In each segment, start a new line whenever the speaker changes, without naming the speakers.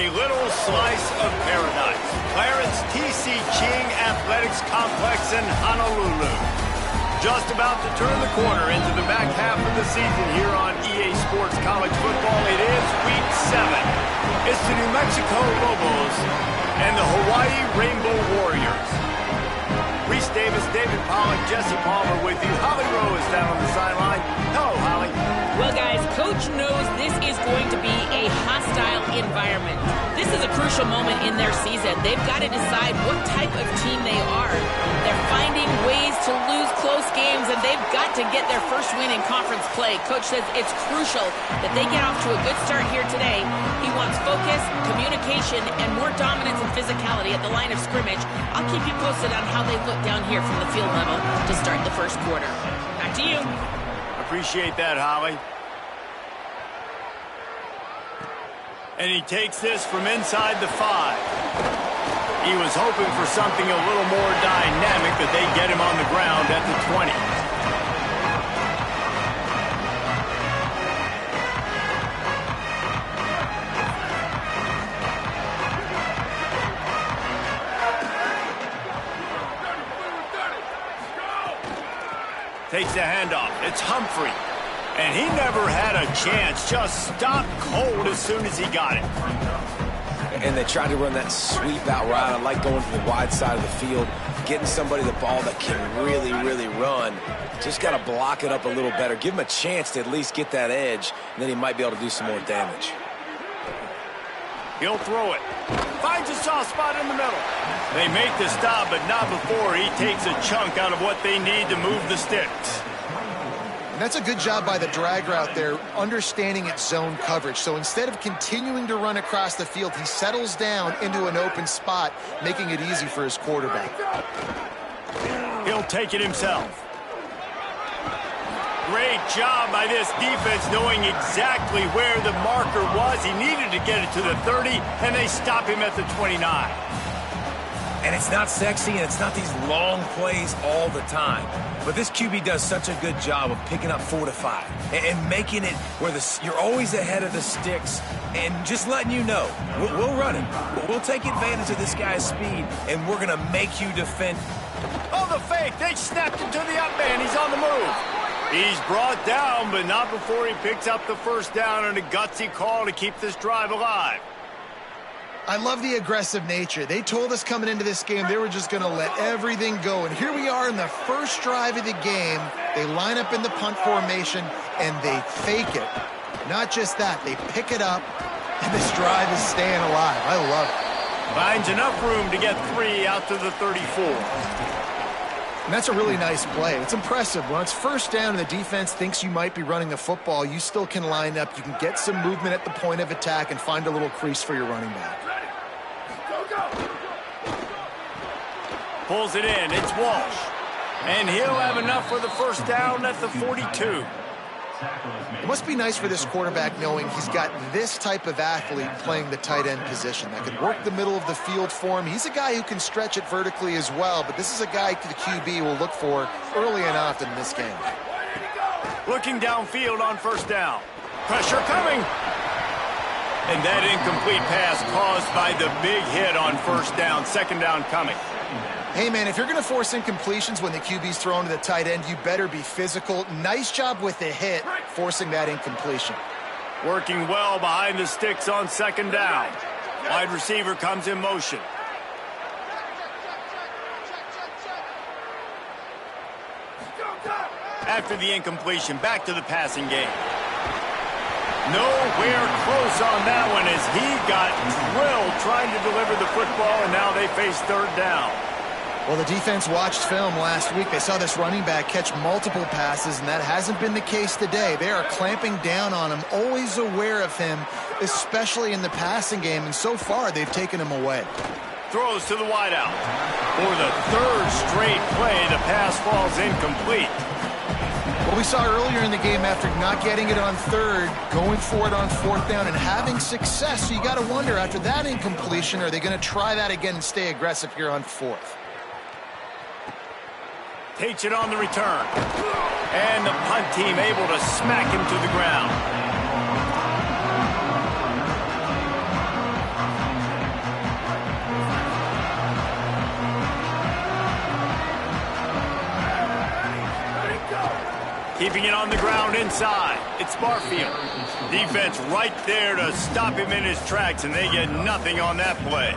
a little slice of paradise. Clarence T.C. Ching Athletics Complex in Honolulu. Just about to turn the corner into the back half of the season here on EA Sports College Football. It is Week 7. It's the New Mexico Lobos and the Hawaii Rainbow Warriors. Reese Davis, David Pollack, Jesse Palmer with you. Holly Rowe is down on the sideline. Hello, Holly.
Well, guys, Coach knows this is going to be a hostile environment. This is a crucial moment in their season. They've got to decide what type of team they are. They're finding ways to lose close games, and they've got to get their first win in conference play. Coach says it's crucial that they get off to a good start here today. He wants focus, communication, and more dominance and physicality at the line of scrimmage. I'll keep you posted on how they look down here from the field level to start the first quarter. Back to you.
Appreciate that, Holly. And he takes this from inside the 5. He was hoping for something a little more dynamic, but they get him on the ground at the 20. Takes the handoff. It's Humphrey. And he never had a chance. Just stopped cold as soon as he got it.
And they tried to run that sweep out route. I like going to the wide side of the field, getting somebody the ball that can really, really run. Just got to block it up a little better. Give him a chance to at least get that edge, and then he might be able to do some more damage.
He'll throw it. Finds a soft spot in the middle. They make the stop, but not before he takes a chunk out of what they need to move the sticks.
And that's a good job by the drag route there, understanding its zone coverage. So instead of continuing to run across the field, he settles down into an open spot, making it easy for his quarterback.
He'll take it himself. Great job by this defense knowing exactly where the marker was. He needed to get it to the 30, and they stop him at the 29.
And it's not sexy, and it's not these long plays all the time. But this QB does such a good job of picking up 4 to 5 and making it where you're always ahead of the sticks and just letting you know, we'll run it. We'll take advantage of this guy's speed, and we're going to make you defend.
Oh, the fake. They snapped him to the up man. He's on the move. He's brought down, but not before he picks up the first down and a gutsy call to keep this drive alive.
I love the aggressive nature. They told us coming into this game they were just going to let everything go. And here we are in the first drive of the game. They line up in the punt formation, and they fake it. Not just that, they pick it up, and this drive is staying alive. I love it.
Finds enough room to get 3 out to the 34.
And that's a really nice play. It's impressive. When it's first down and the defense thinks you might be running the football, you still can line up. You can get some movement at the point of attack and find a little crease for your running back.
Pulls it in. It's Walsh. And he'll have enough for the first down at the 42.
It must be nice for this quarterback knowing he's got this type of athlete playing the tight end position that can work the middle of the field for him. He's a guy who can stretch it vertically as well, but this is a guy the QB will look for early and often in this game.
Looking downfield on first down. Pressure coming. And that incomplete pass caused by the big hit on first down. Second down coming.
Hey, man, if you're going to force incompletions when the QB's thrown to the tight end, you better be physical. Nice job with the hit, forcing that incompletion.
Working well behind the sticks on second down. Wide receiver comes in motion. After the incompletion, back to the passing game. Nowhere close on that one as he got drilled trying to deliver the football, and now they face third down.
Well, the defense watched film last week. They saw this running back catch multiple passes, and that hasn't been the case today. They are clamping down on him, always aware of him, especially in the passing game, and so far they've taken him away.
Throws to the wideout. For the third straight play, the pass falls incomplete.
Well, we saw earlier in the game after not getting it on third, going for it on fourth down and having success. So you got to wonder, after that incompletion, are they going to try that again and stay aggressive here on fourth?
Takes it on the return. And the punt team able to smack him to the ground. Keeping it on the ground inside. It's Barfield. Defense right there to stop him in his tracks, and they get nothing on that play.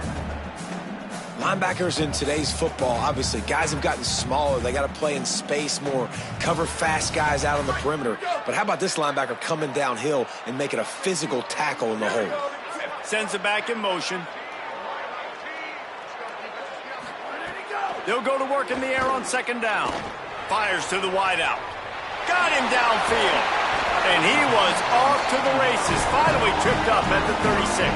Linebackers in today's football, obviously, guys have gotten smaller. They got to play in space more, cover fast guys out on the perimeter. But how about this linebacker coming downhill and making a physical tackle in the hole?
Sends it back in motion. They'll go to work in the air on second down. Fires to the wideout. Got him downfield. And he was off to the races. Finally tripped up at the 36.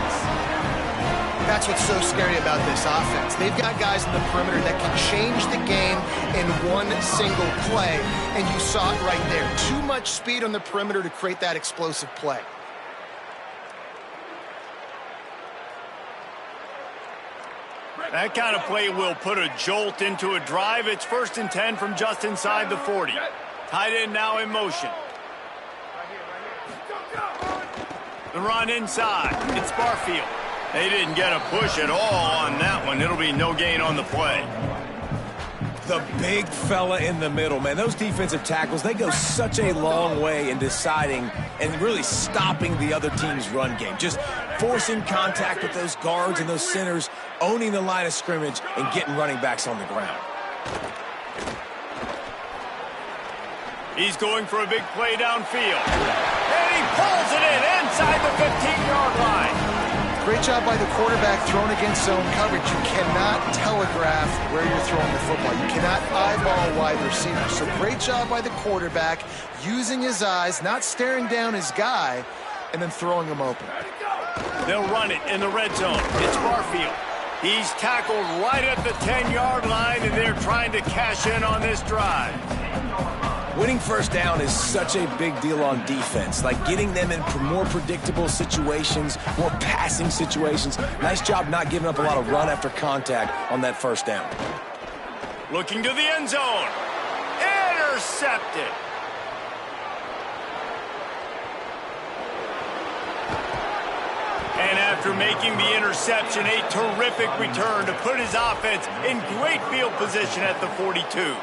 That's what's so scary about this offense. They've got guys in the perimeter that can change the game in one single play. And you saw it right there. Too much speed on the perimeter to create that explosive play.
That kind of play will put a jolt into a drive. It's 1st and 10 from just inside the 40. Tight end now in motion. The run inside. It's Barfield. They didn't get a push at all on that one. It'll be no gain on the play.
The big fella in the middle, man. Those defensive tackles, they go such a long way in deciding and really stopping the other team's run game. Just forcing contact with those guards and those centers, owning the line of scrimmage, and getting running backs on the ground.
He's going for a big play downfield. And he pulls it in inside the 15-yard line.
Great job by the quarterback thrown against zone coverage. You cannot telegraph where you're throwing the football. You cannot eyeball a wide receiver. So great job by the quarterback using his eyes, not staring down his guy, and then throwing him open.
They'll run it in the red zone. It's Barfield. He's tackled right at the 10-yard line, and they're trying to cash in on this drive.
Winning first down is such a big deal on defense, like getting them in more predictable situations, more passing situations. Nice job not giving up a lot of run after contact on that first down.
Looking to the end zone. Intercepted. And after making the interception, a terrific return to put his offense in great field position at the 42.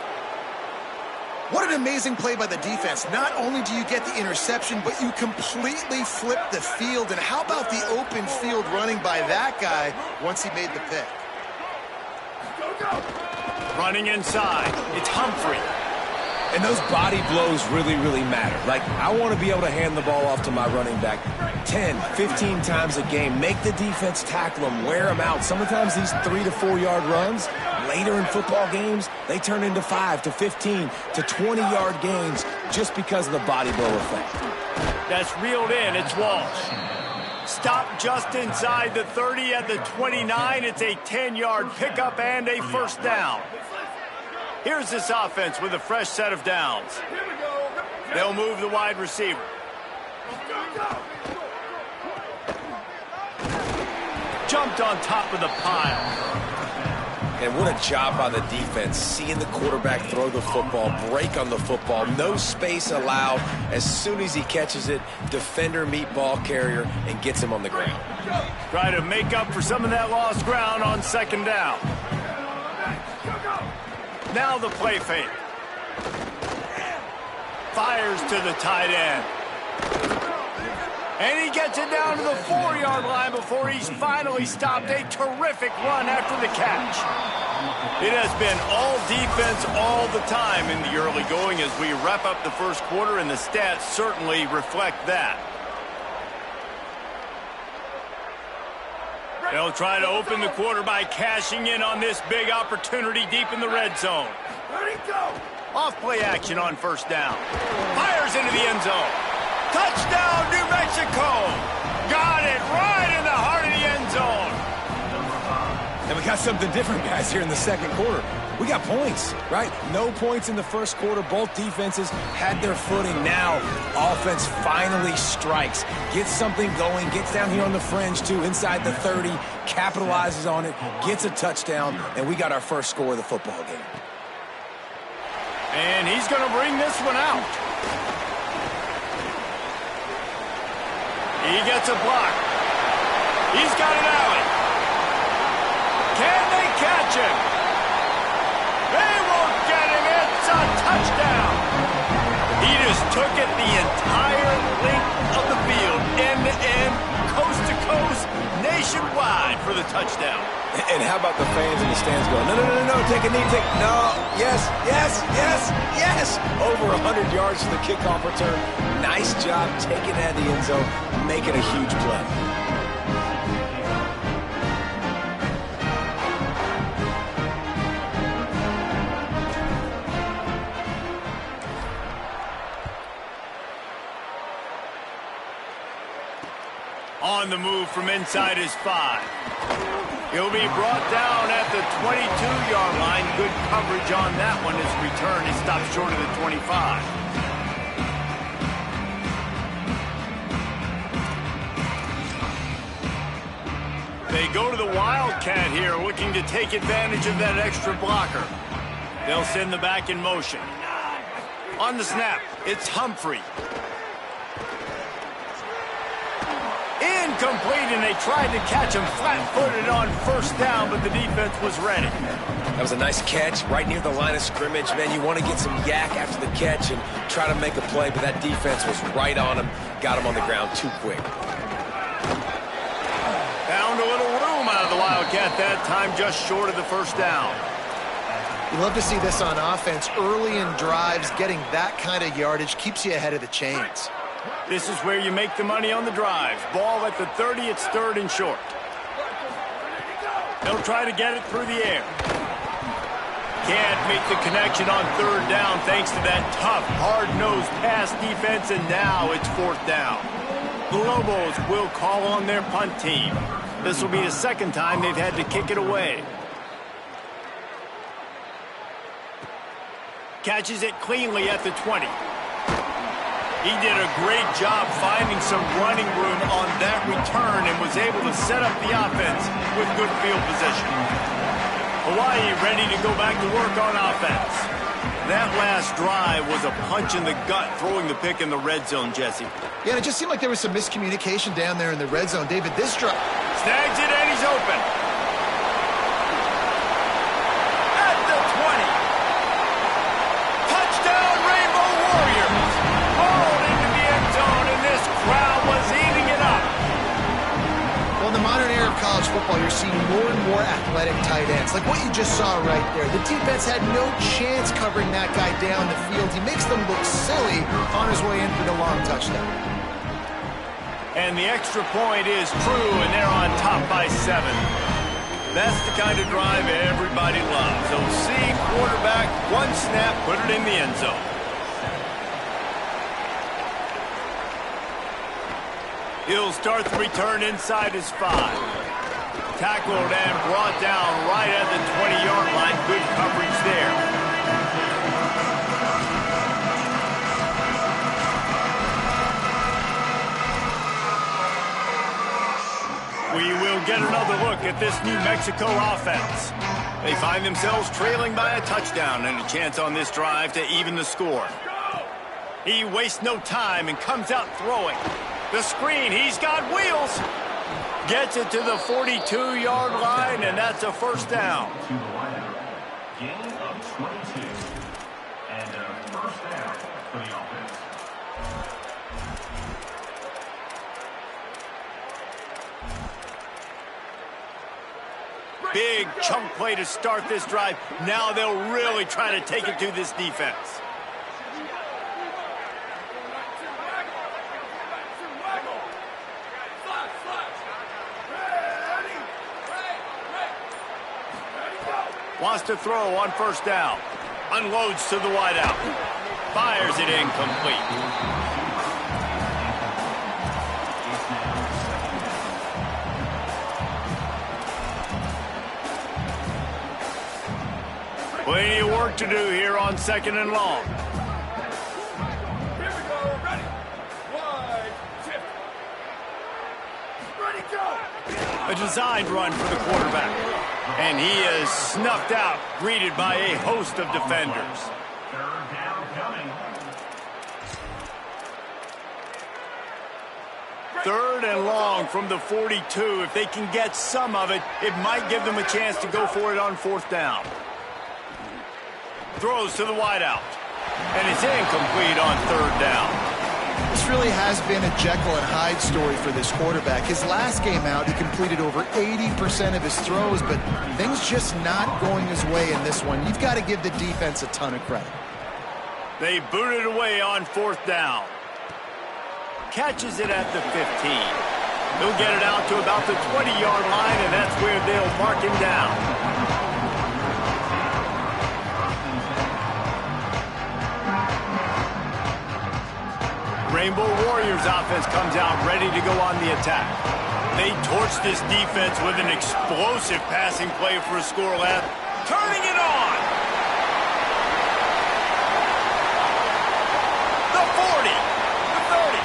What an amazing play by the defense. Not only do you get the interception, but you completely flip the field. And how about the open field running by that guy once he made the pick?
Running inside, it's Humphrey.
And those body blows really, really matter. Like, I want to be able to hand the ball off to my running back 10, 15 times a game. Make the defense tackle them, wear them out. Sometimes these 3 to 4 yard runs, later in football games, they turn into 5 to 15 to 20-yard gains just because of the body blow effect.
That's reeled in. It's Walsh. Stop just inside the 30 at the 29. It's a 10-yard pickup and a first down. Here's this offense with a fresh set of downs. They'll move the wide receiver. Jumped on top of the pile.
And what a job by the defense, seeing the quarterback throw the football, break on the football, no space allowed. As soon as he catches it, defender meet ball carrier and gets him on the ground.
Try to make up for some of that lost ground on second down. Now the play fake. Fires to the tight end. And he gets it down to the 4-yard line before he's finally stopped. A terrific run after the catch. It has been all defense all the time in the early going as we wrap up the first quarter, and the stats certainly reflect that. They'll try to open the quarter by cashing in on this big opportunity deep in the red zone. Off play action on first down. Fires into the end zone. Touchdown, New Mexico! Got it right in the heart of the end zone.
And we got something different, guys, here in the second quarter. We got points, right? No points in the first quarter. Both defenses had their footing. Now, offense finally strikes. Gets something going. Gets down here on the fringe, too, inside the 30. Capitalizes on it. Gets a touchdown. And we got our first score of the football game.
And he's going to bring this one out. He gets a block. He's got an alley. Can they catch him? They won't get him. It's a touchdown. He just took it the entire length of the field, end to end, coast to coast, nationwide for the touchdown.
And how about the fans in the stands going, no, no, no, no, no, take a knee, no, yes, yes, yes, yes. Over 100 yards for the kickoff return. Nice job taking that in the end zone, making a huge play.
On the move from inside his 5. He'll be brought down at the 22-yard line. Good coverage on that one. His return is stopped short of the 25. They go to the Wildcat here, looking to take advantage of that extra blocker. They'll send the back in motion. On the snap, it's Humphrey. Incomplete, and they tried to catch him flat-footed on first down, but the defense was ready.
That was a nice catch right near the line of scrimmage. Man, you want to get some yak after the catch and try to make a play, but that defense was right on him, got him on the ground too quick.
Found a little room out of the Wildcat that time, just short of the first down.
You love to see this on offense. Early in drives, getting that kind of yardage keeps you ahead of the chains.
This is where you make the money on the drives. Ball at the 30, it's third and short. They'll try to get it through the air. Can't make the connection on third down thanks to that tough, hard-nosed pass defense, and now it's fourth down. The Lobos will call on their punt team. This will be the second time they've had to kick it away. Catches it cleanly at the 20. He did a great job finding some running room on that return and was able to set up the offense with good field position. Hawaii ready to go back to work on offense. That last drive was a punch in the gut, throwing the pick in the red zone, Jesse.
Yeah, and it just seemed like there was some miscommunication down there in the red zone. David, this drive...
Snags it and he's open. At the 20. Touchdown, Rainbow Warriors. Hauled into the end zone, and this crowd was eating it up.
Well, in the modern era of college football, you're seeing more and more athletic tight ends, like what you just saw right there. The defense had no chance covering that guy down the field. He makes them look silly on his way in for the long touchdown.
And the extra point is true, and they're on top by 7. That's the kind of drive everybody loves. OC quarterback, one snap, put it in the end zone. He'll start the return inside his 5. Tackled and brought down right at the 20-yard line. Good coverage there. We will get another look at this New Mexico offense. They find themselves trailing by a touchdown and a chance on this drive to even the score. He wastes no time and comes out throwing. The screen, he's got wheels. Gets it to the 42-yard line, and that's a first down.
Gain of 22. And a first down for the offense.
Big chunk play to start this drive. Now they'll really try to take it to this defense. Wants to throw on first down. Unloads to the wideout. Fires it incomplete. Plenty of work to do here on second and long.
Here we go. Ready. Wide tip. Ready, go.
A designed run for the quarterback. And he is snuffed out, greeted by a host of defenders.
Third down coming.
Third and long from the 42. If they can get some of it, it might give them a chance to go for it on fourth down. Throws to the wideout. And it's incomplete on third down.
This really has been a Jekyll and Hyde story for this quarterback. His last game out, he completed over 80% of his throws, but things just not going his way in this one. You've got to give the defense a ton of credit.
They boot it away on fourth down. Catches it at the 15. He'll get it out to about the 20-yard line, and that's where they'll mark him down. Rainbow Warriors offense comes out ready to go on the attack. They torch this defense with an explosive passing play for a score left. Turning it on! The 40, the 30,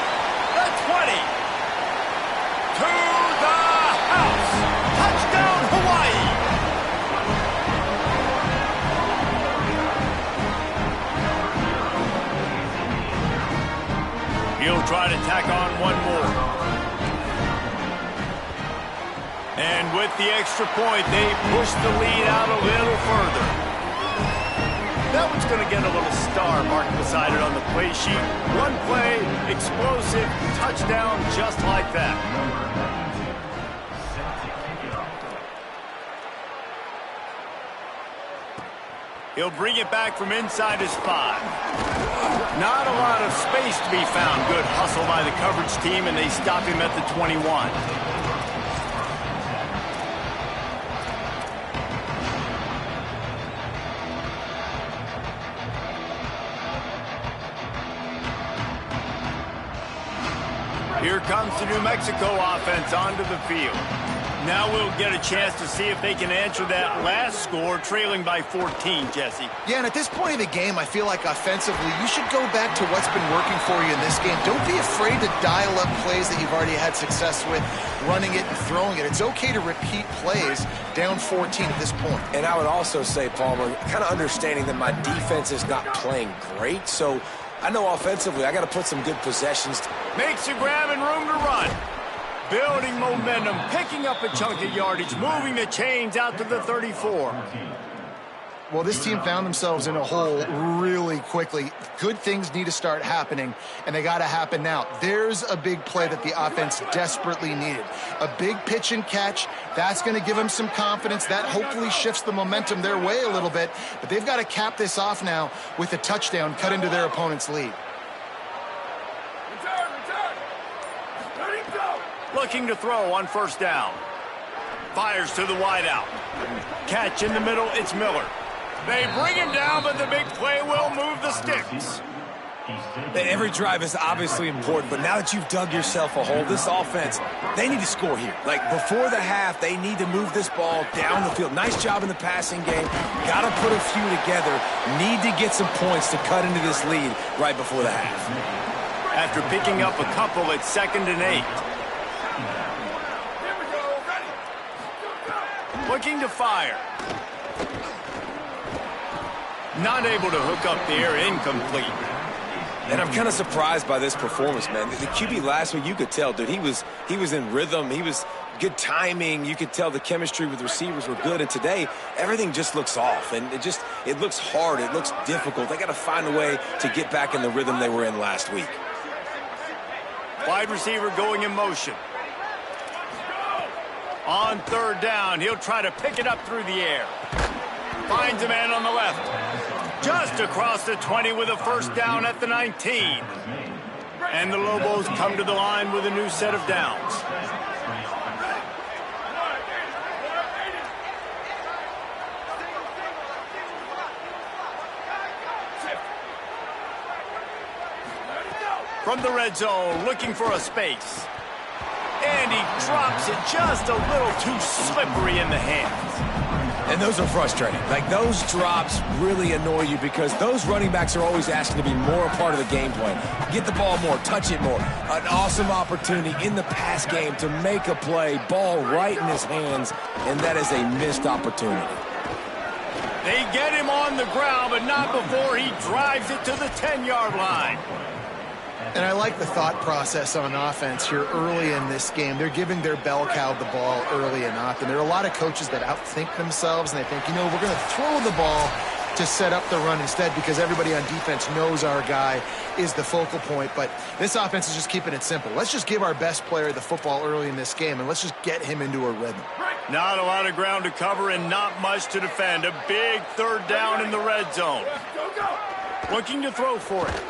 the 20. To the house! Touchdown, Hawaii! He'll try to tack on one more. And with the extra point, they push the lead out a little further. That one's going to get a little star marked beside it on the play sheet. One play, explosive, touchdown, just like that. He'll bring it back from inside his 5. Not a lot of space to be found. Good hustle by the coverage team, and they stop him at the 21. Here comes the New Mexico offense onto the field. Now we'll get a chance to see if they can answer that last score, trailing by 14, Jesse.
Yeah, and at this point of the game, I feel like offensively, you should go back to what's been working for you in this game. Don't be afraid to dial up plays that you've already had success with, running it and throwing it. It's okay to repeat plays down 14 at this point.
And I would also say, Palmer, kind of understanding that my defense is not playing great, so I know offensively I got to put some good possessions.
Makes a grab and room to run. Building momentum, picking up a chunk of yardage, moving the chains out to the 34.
Well, this team found themselves in a hole really quickly. Good things need to start happening, and they got to happen now. There's a big play that the offense desperately needed. A big pitch and catch. That's going to give them some confidence. That hopefully shifts the momentum their way a little bit, but they've got to cap this off now with a touchdown cut into their opponent's lead.
Looking to throw on first down. Fires to the wideout. Catch in the middle, it's Miller. They bring him down, but the big play will move the sticks.
Every drive is obviously important, but now that you've dug yourself a hole, this offense, they need to score here. Like, before the half, they need to move this ball down the field. Nice job in the passing game. Got to put a few together. Need to get some points to cut into this lead right before the half.
After picking up a couple at 2nd and 8. Looking to fire. Not able to hook up there, incomplete.
And I'm kind of surprised by this performance, man. The QB last week, you could tell, dude, he was in rhythm. He was good timing. You could tell the chemistry with the receivers were good. And today, everything just looks off. And it looks hard. It looks difficult. They got to find a way to get back in the rhythm they were in last week.
Wide receiver going in motion. On third down, he'll try to pick it up through the air. Finds a man on the left. Just across the 20 with a first down at the 19. And the Lobos come to the line with a new set of downs. From the red zone, looking for a space. And he drops it just a little too slippery in the hands.
And those are frustrating. Like, those drops really annoy you because those running backs are always asking to be more a part of the game plan. Get the ball more, touch it more. An awesome opportunity in the pass game to make a play, ball right in his hands, and that is a missed opportunity.
They get him on the ground, but not before he drives it to the 10-yard line.
And I like the thought process on offense here early in this game. They're giving their bell cow the ball early and often. There are a lot of coaches that outthink themselves, and they think, you know, we're going to throw the ball to set up the run instead because everybody on defense knows our guy is the focal point. But this offense is just keeping it simple. Let's just give our best player the football early in this game, and let's just get him into a rhythm.
Not a lot of ground to cover and not much to defend. A big third down in the red zone. Looking to throw for it.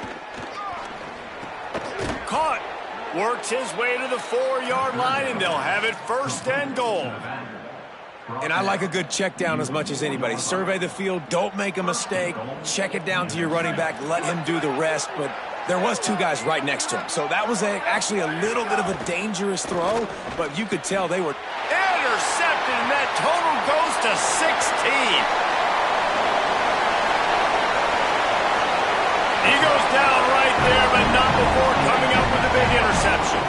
Caught. Works his way to the 4-yard line, and they'll have it first and goal.
And I like a good check down as much as anybody. Survey the field, don't make a mistake, check it down to your running back, let him do the rest. But there was 2 guys right next to him. So that was actually a little bit of a dangerous throw, but you could tell they were
intercepted, and that total goes to 16. He goes down right there, but not before coming up with a big interception.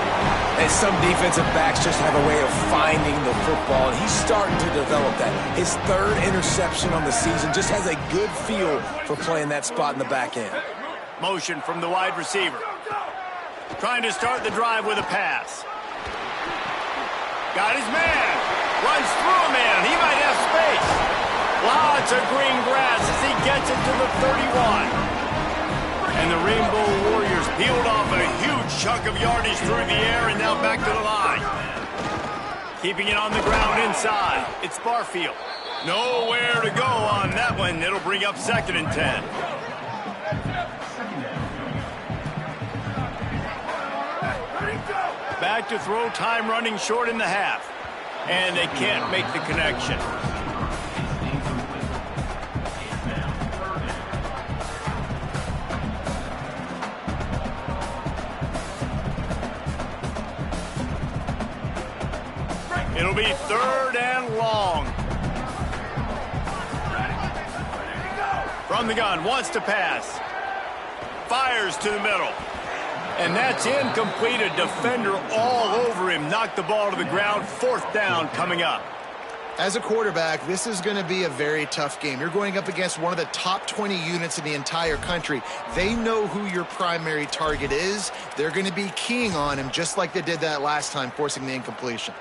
And some defensive backs just have a way of finding the football, and he's starting to develop that. His 3rd interception on the season, just has a good feel for playing that spot in the back end.
Motion from the wide receiver. Trying to start the drive with a pass. Got his man. Runs through a man. He might have space. Lots of green grass as he gets it to the 31. And the Rainbow Warriors peeled off a huge chunk of yardage through the air and now back to the line. Keeping it on the ground inside. It's Barfield. Nowhere to go on that one. It'll bring up 2nd and 10. Back to throw, time running short in the half. And they can't make the connection. It'll be 3rd and long. From the gun, wants to pass. Fires to the middle. And that's incomplete. A defender all over him. Knocked the ball to the ground. 4th down coming up.
As a quarterback, this is going to be a very tough game. You're going up against one of the top 20 units in the entire country. They know who your primary target is. They're going to be keying on him just like they did that last time, forcing the incompletion.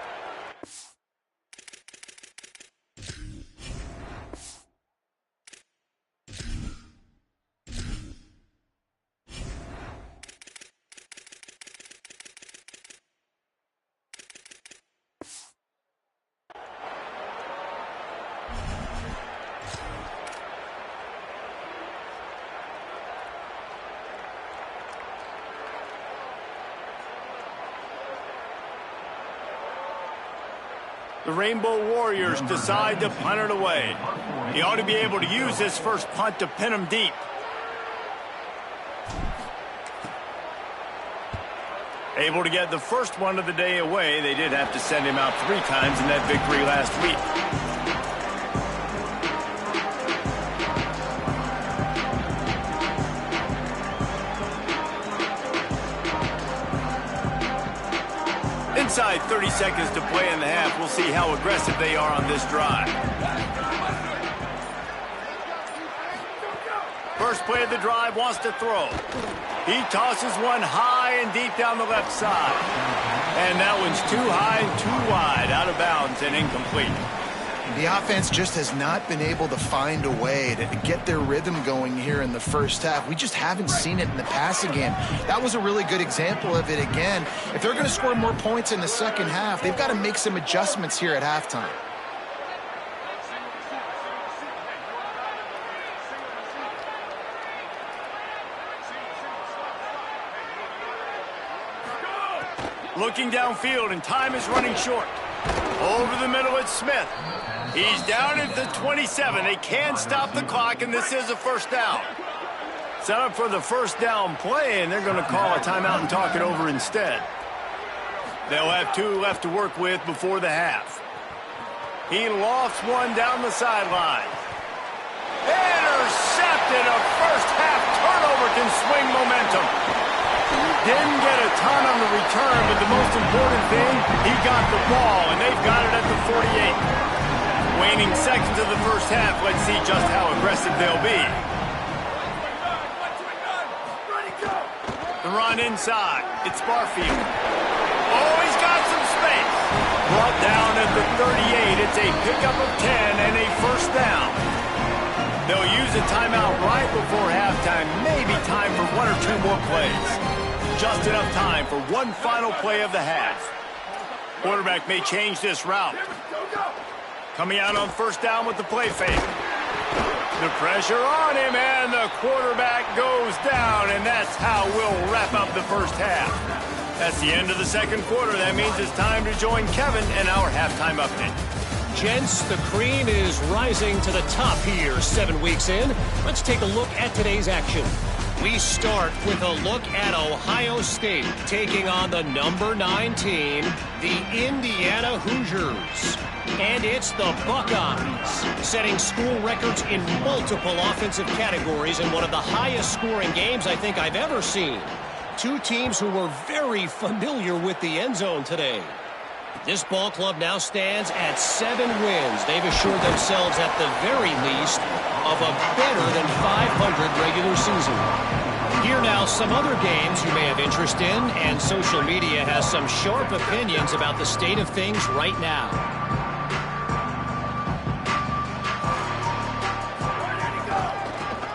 The Rainbow Warriors decide to punt it away. He ought to be able to use this first punt to pin him deep. Able to get the first one of the day away. They did have to send him out 3 times in that victory last week. Inside 30 seconds to play in the half. We'll see how aggressive they are on this drive. First play of the drive, wants to throw. He tosses one high and deep down the left side. And that one's too high and too wide, out of bounds and incomplete.
The offense just has not been able to find a way to get their rhythm going here in the first half. We just haven't seen it in the passing game. That was a really good example of it again. If they're going to score more points in the second half, they've got to make some adjustments here at halftime.
Looking downfield, and time is running short. Over the middle, it's Smith. He's down at the 27. They can stop the clock, and this is a first down. Set up for the first down play, and they're going to call a timeout and talk it over instead. They'll have 2 left to work with before the half. He lofts one down the sideline. Intercepted. A first half turnover can swing momentum. Didn't get a ton on the return, but the most important thing, he got the ball, and they've got it at the 48. Waning seconds of the first half, let's see just how aggressive they'll be. The run inside, it's Barfield. Oh, he's got some space. Brought down at the 38, it's a pickup of 10 and a first down. They'll use a timeout right before halftime. Maybe time for one or two more plays. Just enough time for one final play of the half. Quarterback may change this route. Coming out on first down with the play fake. The pressure on him, and the quarterback goes down, and that's how we'll wrap up the first half. That's the end of the second quarter. That means it's time to join Kevin in our halftime update.
Gents, the cream is rising to the top here 7 weeks in. Let's take a look at today's action. We start with a look at Ohio State taking on the number 9 team, the Indiana Hoosiers. And it's the Buckeyes, setting school records in multiple offensive categories in one of the highest scoring games I think I've ever seen. Two teams who were very familiar with the end zone today. This ball club now stands at 7 wins. They've assured themselves at the very least of a better than 500 regular season. Here now some other games you may have interest in, and social media has some sharp opinions about the state of things right now.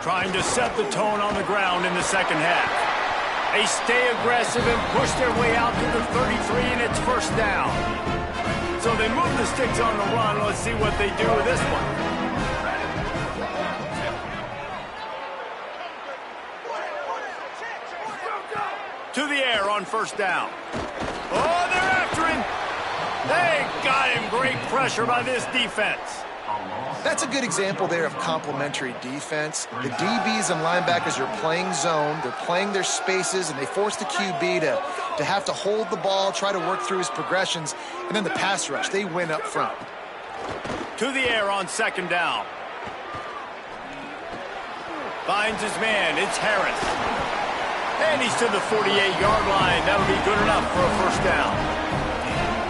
Trying to set the tone on the ground in the second half. They stay aggressive and push their way out to the 33, and it's first down. So they move the sticks on the run. Let's see what they do with this one. To the air on first down. Oh, they're after him. They got him. Great pressure by this defense.
That's a good example there of complementary defense. The DBs and linebackers are playing zone, they're playing their spaces, and they force the QB to have to hold the ball, try to work through his progressions, and then the pass rush, they win up front.
To the air on second down. Finds his man, it's Harris. And he's to the 48-yard line. That'll be good enough for a first down.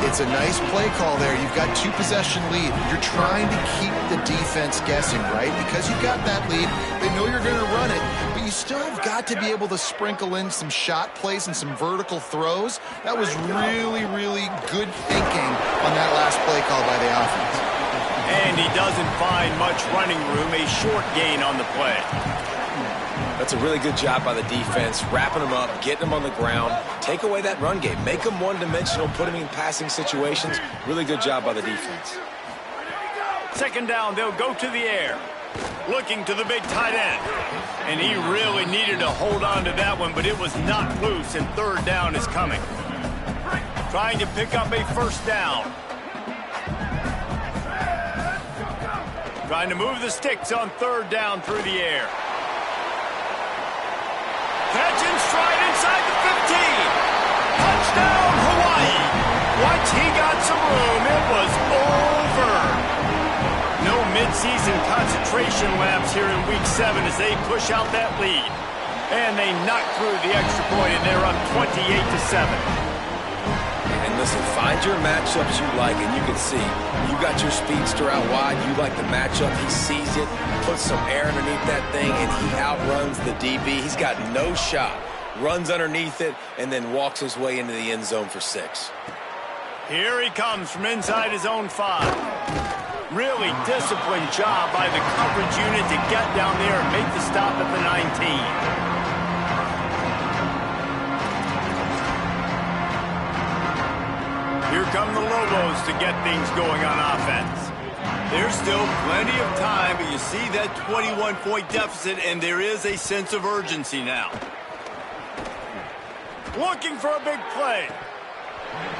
It's a nice play call there. You've got 2-possession lead. You're trying to keep the defense guessing, right? Because you've got that lead, they know you're going to run it, but you still have got to be able to sprinkle in some shot plays and some vertical throws. That was really, really good thinking on that last play call by the offense.
And he doesn't find much running room, a short gain on the play.
That's a really good job by the defense, wrapping them up, getting them on the ground, take away that run game, make them one-dimensional, put them in passing situations. Really good job by the defense.
Second down, they'll go to the air, looking to the big tight end. And he really needed to hold on to that one, but it was not loose, and third down is coming. Trying to pick up a first down. Trying to move the sticks on third down through the air. Catch and stride inside the 15. Touchdown, Hawaii. Once he got some room, it was over. No midseason concentration laps here in Week 7 as they push out that lead. And they knock through the extra point, and they're up 28-7.
And listen, find your matchups you like, and you can see you got your speedster out wide. You like the matchup. He sees it, puts some air underneath that thing, and he outruns the DB. He's got no shot. Runs underneath it, and then walks his way into the end zone for 6.
Here he comes from inside his own 5. Really disciplined job by the coverage unit to get down there and make the stop at the 19. Here come the Lobos to get things going on offense. There's still plenty of time, but you see that 21-point deficit, and there is a sense of urgency now. Looking for a big play.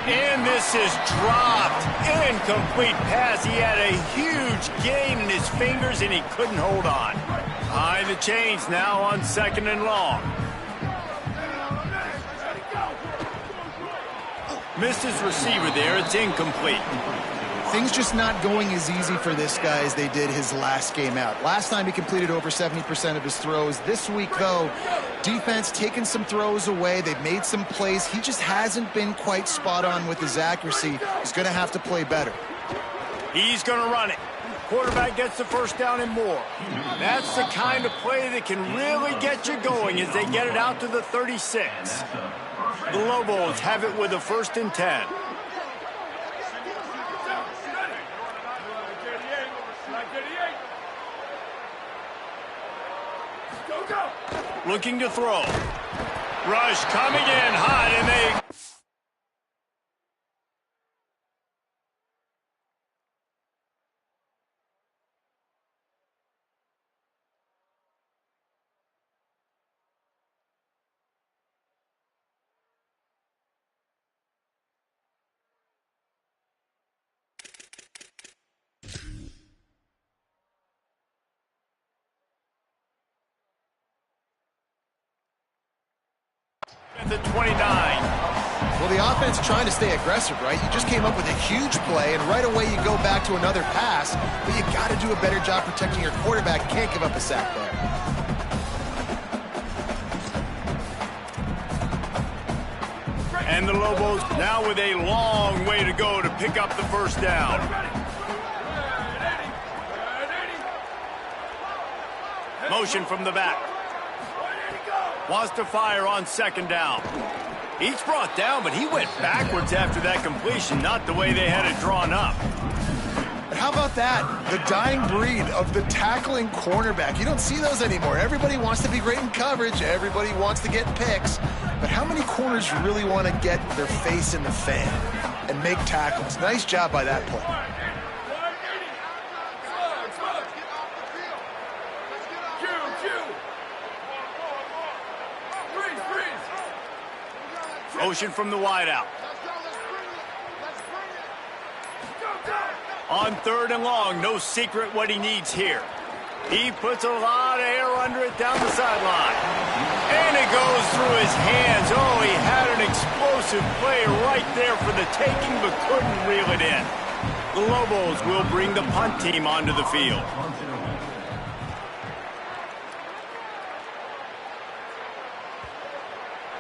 And this is dropped. Incomplete pass. He had a huge gain in his fingers, and he couldn't hold on. Behind the chains now on second and long. Missed his receiver there. It's incomplete.
Things just not going as easy for this guy as they did his last game out. Last time he completed over 70% of his throws. This week, though, defense taking some throws away. They've made some plays. He just hasn't been quite spot on with his accuracy. He's going to have to play better.
He's going to run it. Quarterback gets the first down and more. That's the kind of play that can really get you going as they get it out to the 36. The Lobos have it with a 1st and 10. Looking to throw. Rush coming in hot, and they... At the 29.
Well, the offense trying to stay aggressive, right? You just came up with a huge play, and right away you go back to another pass, but you got to do a better job protecting your quarterback. Can't give up a sack there.
And the Lobos now with a long way to go to pick up the first down. Motion from the back. Wants to fire on second down. He's brought down, but he went backwards after that completion, not the way they had it drawn up.
And how about that? The dying breed of the tackling cornerback. You don't see those anymore. Everybody wants to be great in coverage. Everybody wants to get picks. But how many corners really want to get their face in the fan and make tackles? Nice job by that play.
Motion from the wideout. On third and long, no secret what he needs here. He puts a lot of air under it down the sideline. And it goes through his hands. Oh, he had an explosive play right there for the taking, but couldn't reel it in. The Lobos will bring the punt team onto the field.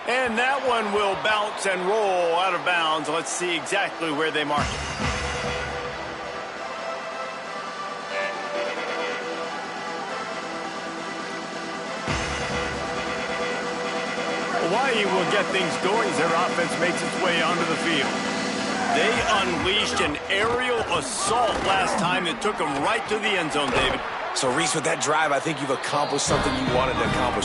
And that one will bounce and roll out of bounds. Let's see exactly where they mark it. Hawaii will get things going as their offense makes its way onto the field. They unleashed an aerial assault last time that took them right to the end zone, David.
So, Reese, with that drive, I think you've accomplished something you wanted to accomplish.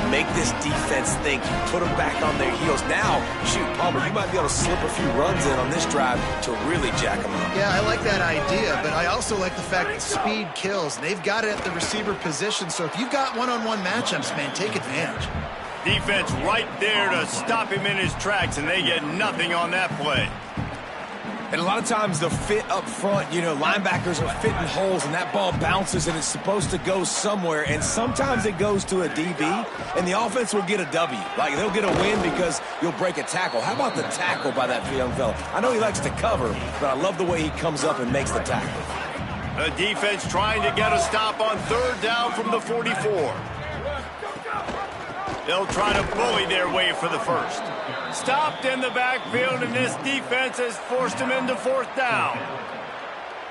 Make this defense think. You put them back on their heels. Now, shoot, Palmer, you might be able to slip a few runs in on this drive to really jack them up.
Yeah, I like that idea, but I also like the fact that speed kills. And they've got it at the receiver position, so if you've got one-on-one matchups, man, take advantage.
Defense right there to stop him in his tracks, and they get nothing on that play.
And a lot of times the fit up front, you know, linebackers are fitting holes and that ball bounces and it's supposed to go somewhere. And sometimes it goes to a DB and the offense will get a W. Like they'll get a win because you'll break a tackle. How about the tackle by that young fella? I know he likes to cover, but I love the way he comes up and makes the tackle.
The defense trying to get a stop on third down from the 44. They'll try to bully their way for the first. Stopped in the backfield, and this defense has forced him into fourth down.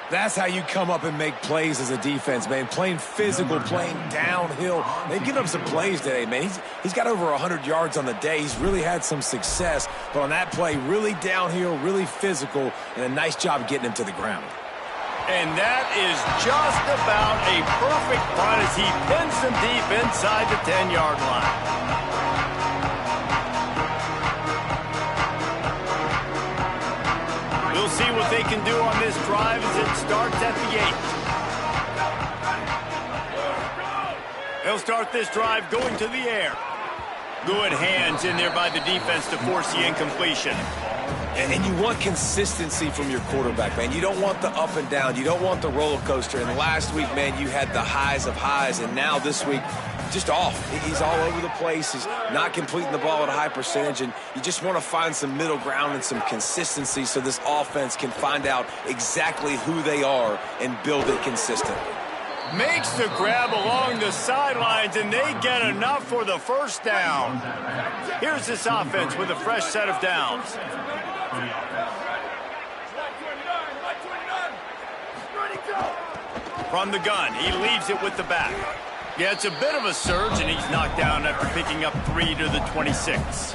That's how you come up and make plays as a defense, man. Playing physical, playing downhill. They've given up some plays today, man. He's got over 100 yards on the day. He's really had some success. But on that play, really downhill, really physical, and a nice job getting him to the ground.
And that is just about a perfect punt as he pins them deep inside the 10-yard line. We'll see what they can do on this drive as it starts at the 8. They'll start this drive going to the air. Good hands in there by the defense to force the incompletion.
And you want consistency from your quarterback, man. You don't want the up and down. You don't want the roller coaster. And last week, man, you had the highs of highs. And now this week, just off. He's all over the place. He's not completing the ball at a high percentage. And you just want to find some middle ground and some consistency so this offense can find out exactly who they are and build it consistently.
Makes the grab along the sidelines, and they get enough for the first down. Here's this offense with a fresh set of downs. From the gun, he leaves it with the back. Yeah, it's a bit of a surge, and he's knocked down after picking up 3 to the 26.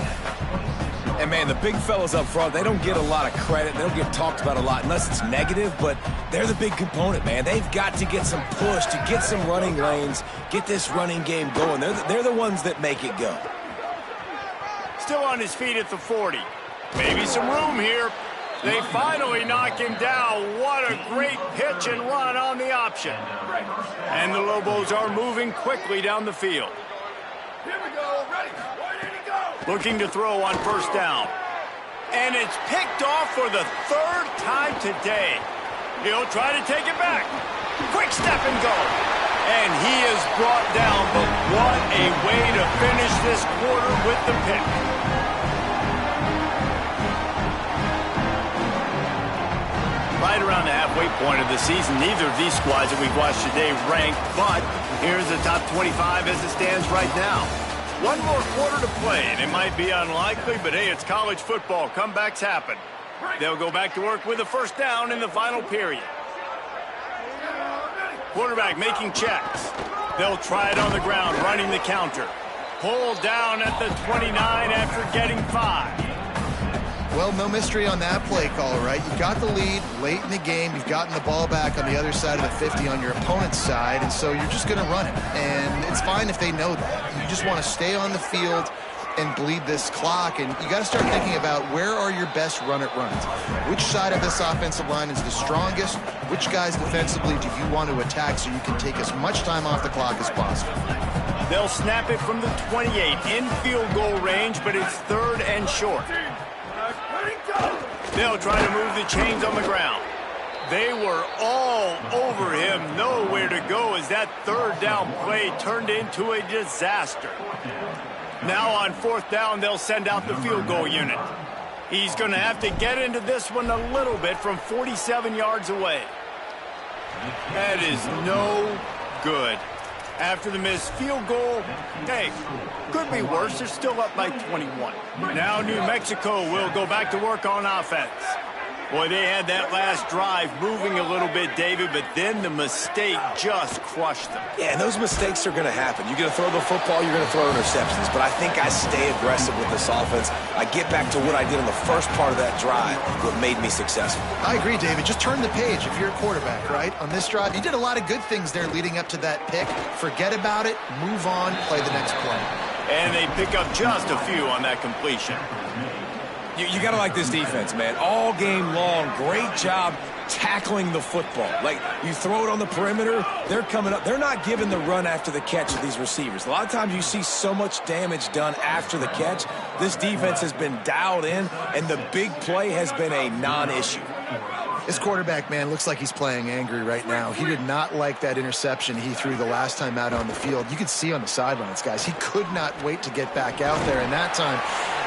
And, man, the big fellas up front, they don't get a lot of credit. They don't get talked about a lot unless it's negative, but they're the big component, man. They've got to get some push, to get some running lanes, get this running game going. They're the ones that make it go.
Still on his feet at the 40. Maybe some room here. They finally knock him down. What a great pitch and run on the option. And the Lobos are moving quickly down the field.
Here we go. Ready. Where did he go?
Looking to throw on first down. And it's picked off for the third time today. He'll try to take it back. Quick step and go. And he is brought down, but what a way to finish this quarter with the pick. Right around the halfway point of the season, neither of these squads that we've watched today ranked, but here's the top 25 as it stands right now. One more quarter to play, and it might be unlikely, but hey, it's college football. Comebacks happen. They'll go back to work with a first down in the final period. Quarterback making checks. They'll try it on the ground, running the counter. Pulled down at the 29 after getting 5.
Well, no mystery on that play call, right? You got the lead late in the game. You've gotten the ball back on the other side of the 50 on your opponent's side, and so you're just going to run it. And it's fine if they know that. You just want to stay on the field and bleed this clock, and you got to start thinking about where are your best run-it runs. Which side of this offensive line is the strongest? Which guys defensively do you want to attack so you can take as much time off the clock as possible?
They'll snap it from the 28 in field goal range, but it's third and short. They'll try to move the chains on the ground. They were all over him, nowhere to go as that third down play turned into a disaster. Now on fourth down, they'll send out the field goal unit. He's going to have to get into this one a little bit from 47 yards away. That is no good. After the missed field goal, hey, could be worse. They're still up by 21. Now New Mexico will go back to work on offense. Boy, they had that last drive moving a little bit, David, but then the mistake just crushed them.
Yeah, and those mistakes are going to happen. You're going to throw the football, you're going to throw interceptions, but I think I stay aggressive with this offense. I get back to what I did in the first part of that drive, what made me successful.
I agree, David. Just turn the page if you're a quarterback, right? On this drive, you did a lot of good things there leading up to that pick. Forget about it, move on, play the next play.
And they pick up just a few on that completion.
You got to like this defense, man. All game long, great job tackling the football. Like, you throw it on the perimeter, they're coming up. They're not giving the run after the catch of these receivers. A lot of times you see so much damage done after the catch. This defense has been dialed in, and the big play has been a non-issue.
This quarterback, man, looks like he's playing angry right now. He did not like that interception he threw the last time out on the field. You could see on the sidelines, guys, he could not wait to get back out there. And that time,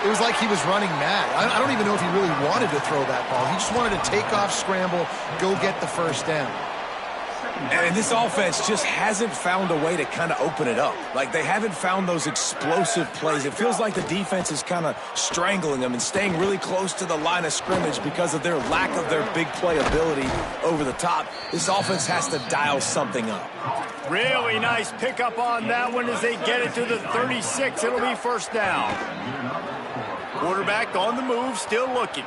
it was like he was running mad. I don't even know if he really wanted to throw that ball. He just wanted to take off, scramble, go get the first down.
And this offense just hasn't found a way to kind of open it up. Like, they haven't found those explosive plays. It feels like the defense is kind of strangling them and staying really close to the line of scrimmage because of their lack of their big play ability over the top. This offense has to dial something up.
Really nice pickup on that one as they get it to the 36. It'll be first down. Quarterback on the move, still looking.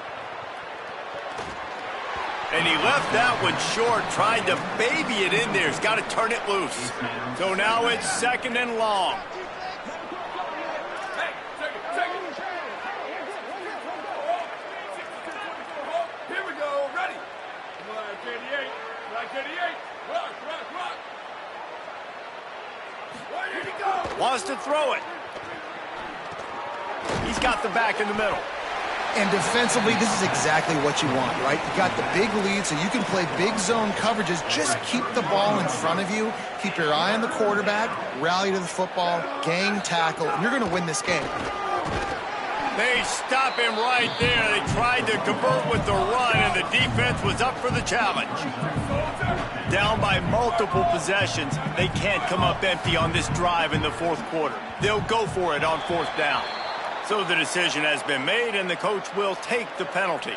And he left that one short, tried to baby it in there. He's got to turn it loose. So now it's second and long.
Here we go. Ready. Flag 88. Flag 88. Rock, rock, rock. Where did he go?
Wants to throw it. He's got the back in the middle.
And defensively, this is exactly what you want, right? You got the big lead, so you can play big zone coverages. Just keep the ball in front of you. Keep your eye on the quarterback. Rally to the football. Gang tackle. And you're going to win this game.
They stop him right there. They tried to convert with the run, and the defense was up for the challenge. Down by multiple possessions. They can't come up empty on this drive in the fourth quarter. They'll go for it on fourth down. So the decision has been made, and the coach will take the penalty.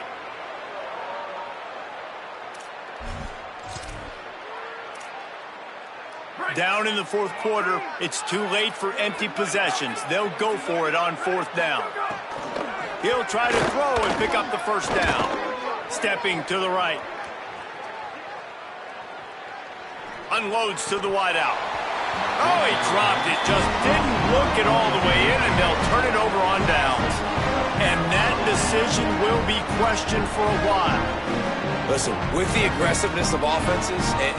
Down in the fourth quarter, it's too late for empty possessions. They'll go for it on fourth down. He'll try to throw and pick up the first down. Stepping to the right. Unloads to the wideout. Oh, he dropped it. Just didn't look it all the way in, and they'll turn it over on downs. And that decision will be questioned for a while.
Listen, with the aggressiveness of offenses and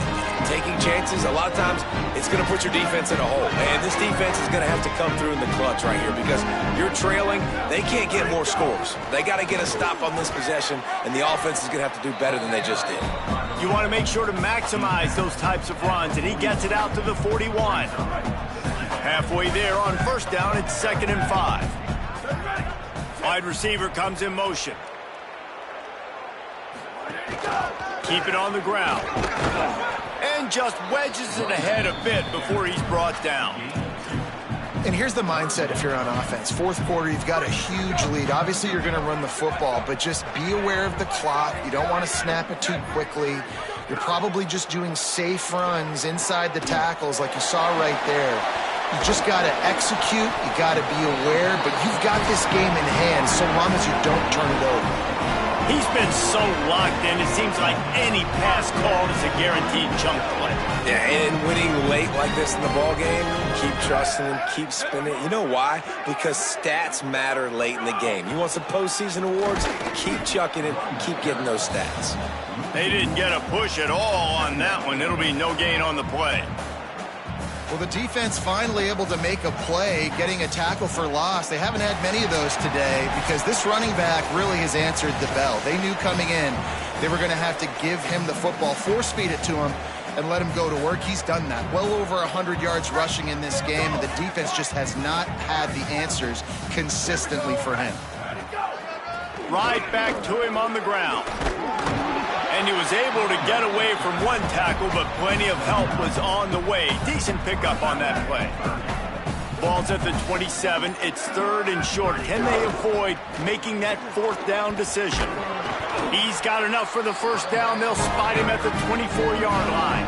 taking chances, a lot of times it's going to put your defense in a hole. And this defense is going to have to come through in the clutch right here because you're trailing. They can't get more scores. They got to get a stop on this possession, and the offense is going to have to do better than they just did.
You want to make sure to maximize those types of runs, and he gets it out to the 41. Halfway there on first down, it's 2nd and 5. Wide receiver comes in motion. Keep it on the ground. And just wedges it ahead a bit before he's brought down.
And here's the mindset if you're on offense. Fourth quarter, you've got a huge lead. Obviously, you're going to run the football, but just be aware of the clock. You don't want to snap it too quickly. You're probably just doing safe runs inside the tackles like you saw right there. You just got to execute. You got to be aware, but you've got this game in hand so long as you don't turn it over.
He's been so locked in, it seems like any pass called is a guaranteed chunk play.
Yeah, and winning late like this in the ball game, keep trusting him, keep spinning. You know why? Because stats matter late in the game. You want some postseason awards? Keep chucking it, keep getting those stats.
They didn't get a push at all on that one. It'll be no gain on the play.
Well, the defense finally able to make a play, getting a tackle for loss. They haven't had many of those today because this running back really has answered the bell. They knew coming in they were going to have to give him the football, force-feed it to him, and let him go to work. He's done that. Well over 100 yards rushing in this game, and the defense just has not had the answers consistently for him.
Right back to him on the ground. And he was able to get away from one tackle, but plenty of help was on the way. Decent pickup on that play. Ball's at the 27. It's 3rd and short. Can they avoid making that 4th down decision? He's got enough for the first down. They'll spot him at the 24-yard line.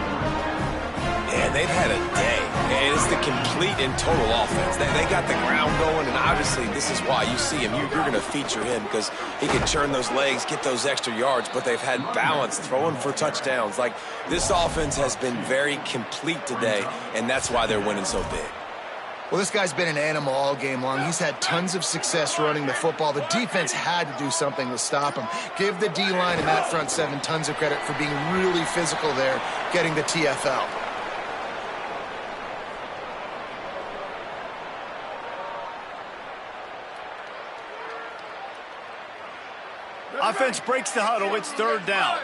And they've had a day. And it's the complete and total offense. They got the ground going, and obviously this is why you see him. You're going to feature him because he can churn those legs, get those extra yards, but they've had balance, throwing for touchdowns. Like, this offense has been very complete today, and that's why they're winning so big.
Well, this guy's been an animal all game long. He's had tons of success running the football. The defense had to do something to stop him. Give the D-line and that front seven tons of credit for being really physical there, getting the TFL.
Offense breaks the huddle. It's 3rd down.